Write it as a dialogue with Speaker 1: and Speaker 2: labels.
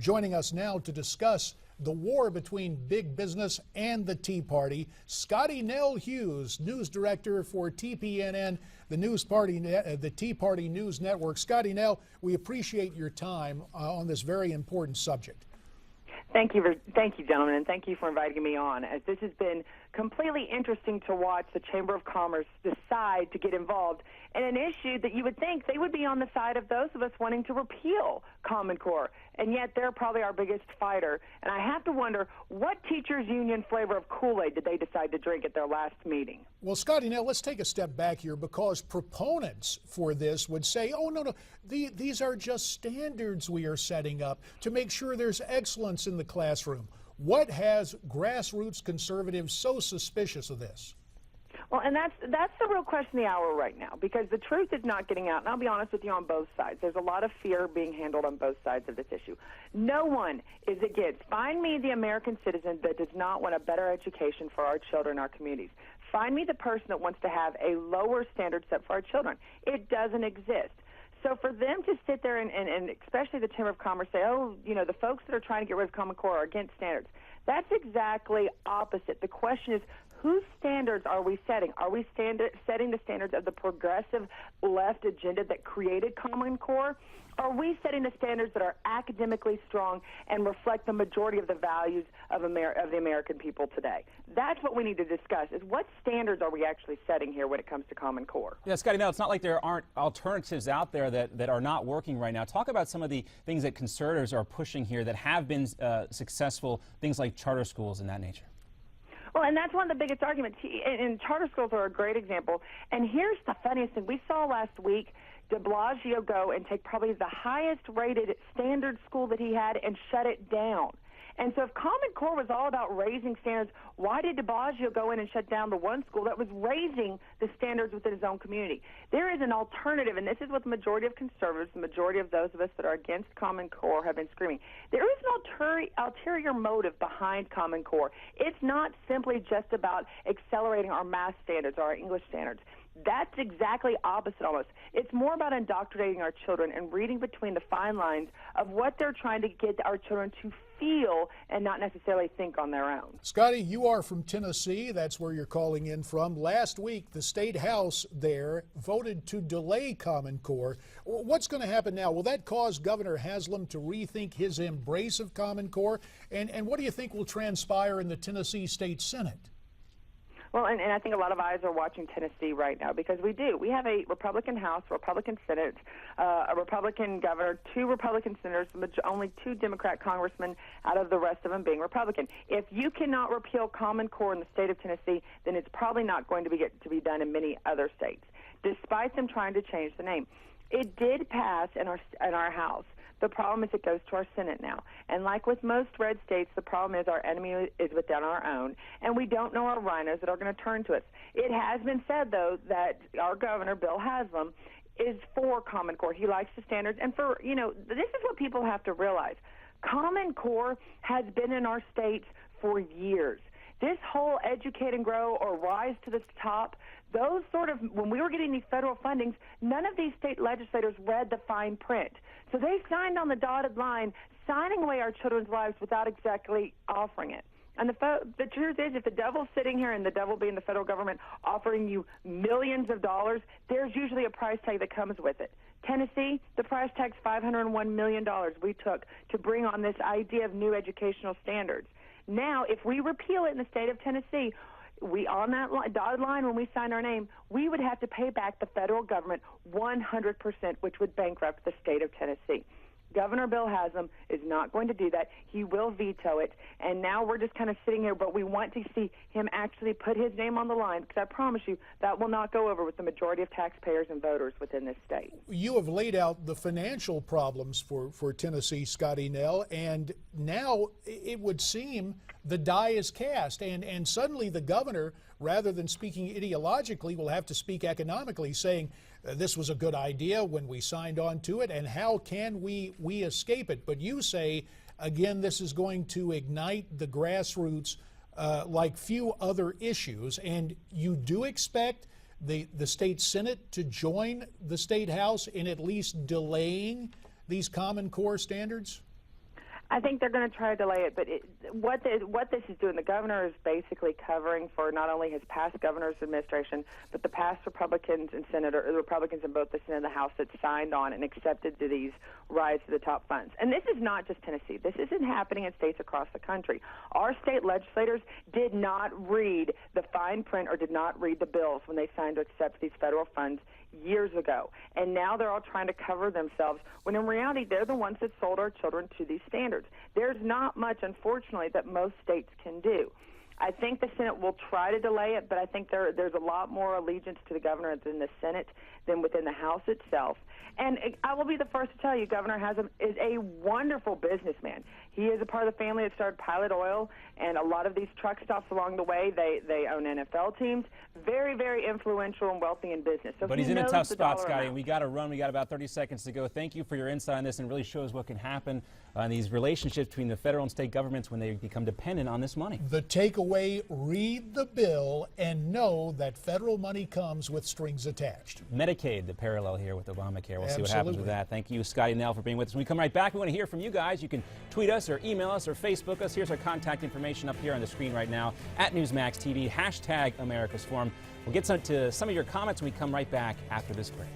Speaker 1: Joining us now to discuss the war between big business and the Tea Party, Scottie Nell Hughes, news director for TPNN, the Tea Party News Network. Scottie Nell, we appreciate your time on this very important subject.
Speaker 2: Thank you, gentlemen, and thank you for inviting me on, as this has been completely interesting to watch the Chamber of Commerce decide to get involved in an issue that you would think they would be on the side of those of us wanting to repeal Common Core, and yet they're probably our biggest fighter. And I have to wonder, what teachers' union flavor of Kool-Aid did they decide to drink at their last meeting?
Speaker 1: Well, Scottie, now let's take a step back here, because proponents for this would say, oh, no, these are just standards we are setting up to make sure there's excellence in the classroom. What has grassroots conservatives so suspicious of this?
Speaker 2: Well, and that's the real question of the hour right now, because the truth is not getting out. And I'll be honest with you, on both sides. There's a lot of fear being handled on both sides of this issue. No one is against. Find me the American citizen that does not want a better education for our children, our communities. Find me the person that wants to have a lower standard set for our children. It doesn't exist. So for them to sit there and especially the Chamber of Commerce say, oh, you know, the folks that are trying to get rid of Common Core are against standards, that's exactly opposite. The question is, whose standards are we setting? Are we setting the standards of the progressive left agenda that created Common Core? Are we setting the standards that are academically strong and reflect the majority of the values of the American people today? That's what we need to discuss, is what standards are we actually setting here when it comes to Common Core?
Speaker 3: Yeah, Scottie, no, it's not like there aren't alternatives out there that are not working right now. Talk about some of the things that conservatives are pushing here that have been successful, things like charter schools and that nature.
Speaker 2: Well, and that's one of the biggest arguments, and charter schools are a great example. And here's the funniest thing. We saw last week de Blasio go and take probably the highest-rated standard school that he had and shut it down. And so if Common Core was all about raising standards, why did de Blasio go in and shut down the one school that was raising the standards within his own community? There is an alternative, and this is what the majority of conservatives, the majority of those of us that are against Common Core have been screaming. There is an ulterior motive behind Common Core. It's not simply just about accelerating our math standards or our English standards. That's exactly opposite almost. It's more about indoctrinating our children and reading between the fine lines of what they're trying to get our children to feel and not necessarily think on their own.
Speaker 1: Scottie, you are from Tennessee. That's where you're calling in from. Last week, the state house there voted to delay Common Core. What's going to happen now? Will that cause Governor Haslam to rethink his embrace of Common Core? And what do you think will transpire in the Tennessee State Senate?
Speaker 2: Well, and I think a lot of eyes are watching Tennessee right now, because we do. We have a Republican House, Republican Senate, a Republican governor, 2 Republican senators, only 2 Democrat congressmen out of the rest of them being Republican. If you cannot repeal Common Core in the state of Tennessee, then it's probably not going to be done in many other states, despite them trying to change the name. It did pass in our House. The problem is it goes to our Senate now. And like with most red states, the problem is our enemy is within our own, and we don't know our rhinos that are going to turn to us. It has been said, though, that our governor, Bill Haslam, is for Common Core. He likes the standards. And this is what people have to realize. Common Core has been in our states for years. This whole educate and grow or rise to the top, those sort of, when we were getting these federal fundings, none of these state legislators read the fine print. So they signed on the dotted line, signing away our children's lives without exactly offering it. And the truth is, if the devil's sitting here, and the devil being the federal government, offering you millions of dollars, there's usually a price tag that comes with it. Tennessee, the price tag's $501 million we took to bring on this idea of new educational standards. Now, if we repeal it in the state of Tennessee, on that dotted line when we sign our name, we would have to pay back the federal government 100%, which would bankrupt the state of Tennessee. Governor Bill Haslam is not going to do that. He will veto it. And now we're just kind of sitting here, but we want to see him actually put his name on the line, because I promise you that will not go over with the majority of taxpayers and voters within this state.
Speaker 1: You have laid out the financial problems for Tennessee, Scottie Nell, and now it would seem the die is cast, and suddenly the governor, rather than speaking ideologically, will have to speak economically, saying this was a good idea when we signed on to it, and how can we escape it? But you say, again, this is going to ignite the grassroots like few other issues, and you do expect the state Senate to join the state House in at least delaying these Common Core standards?
Speaker 2: I think they're going to try to delay it, but what this is doing, the governor is basically covering for not only his past governor's administration, but the past Republicans and Republicans in both the Senate and the House that signed on and accepted to these rise to the top funds. And this is not just Tennessee. This isn't happening in states across the country. Our state legislators did not read the fine print or did not read the bills when they signed to accept these federal funds years ago. And now they're all trying to cover themselves when in reality they're the ones that sold our children to these standards. There's not much, unfortunately, that most states can do. I think the Senate will try to delay it, but I think there's a lot more allegiance to the governor in the Senate than within the House itself. And I will be the first to tell you, Governor Haslam is a wonderful businessman. He is a part of the family that started Pilot Oil, and a lot of these truck stops along the way, they own NFL teams. Very, very influential and wealthy in business. So
Speaker 3: but he's in a tough spot, Scottie, and we got to run. We got about 30 seconds to go. Thank you for your insight on this, and really shows what can happen in these relationships between the federal and state governments when they become dependent on this money.
Speaker 1: The takeaway, read the bill and know that federal money comes with strings attached.
Speaker 3: Medicaid, the parallel here with Obamacare. We'll see what happens
Speaker 1: Absolutely.
Speaker 3: with that. Thank you, Scottie and Nell, for being with us. When we come right back, we want to hear from you guys. You can tweet us or email us or Facebook us. Here's our contact information up here on the screen right now at Newsmax TV, #America's Forum. We'll get to some of your comments when we come right back after this break.